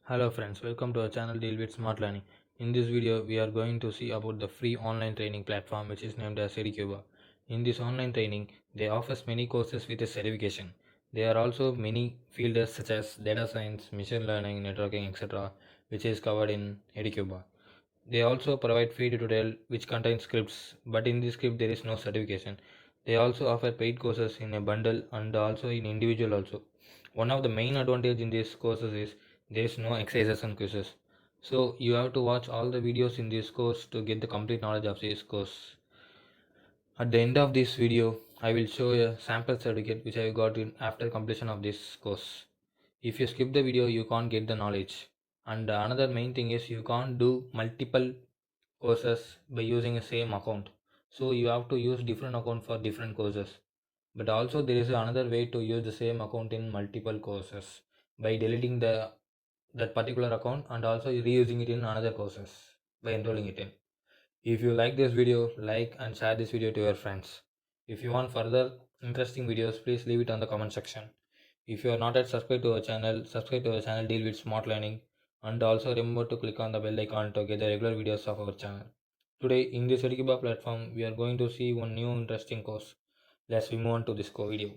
Hello friends, welcome to our channel Deal with Smart Learning. In this video, we are going to see about the free online training platform which is named as Educba. In this online training, they offers many courses with a certification. There are also many fields such as data science, machine learning, networking, etc., which is covered in Educba. They also provide free tutorial which contains scripts, but in this script there is no certification. They also offer paid courses in a bundle and also in individual also. One of the main advantage in these courses is there is no exercises and quizzes. So you have to watch all the videos in this course to get the complete knowledge of this course. At the end of this video, I will show a sample certificate which I got in after completion of this course. If you skip the video, you can't get the knowledge. And another main thing is you can't do multiple courses by using the same account. So you have to use different account for different courses. But also there is another way to use the same account in multiple courses by deleting that particular account and also reusing it in another courses by enrolling it in. If you like this video, like and share this video to your friends. If you want further interesting videos, please leave it on the comment section. If you are not yet subscribed to our channel, subscribe to our channel Deal with Smart Learning, and also remember to click on the bell icon to get the regular videos of our channel. Today in this Educba platform, we are going to see one new interesting course. Let's move on to this video.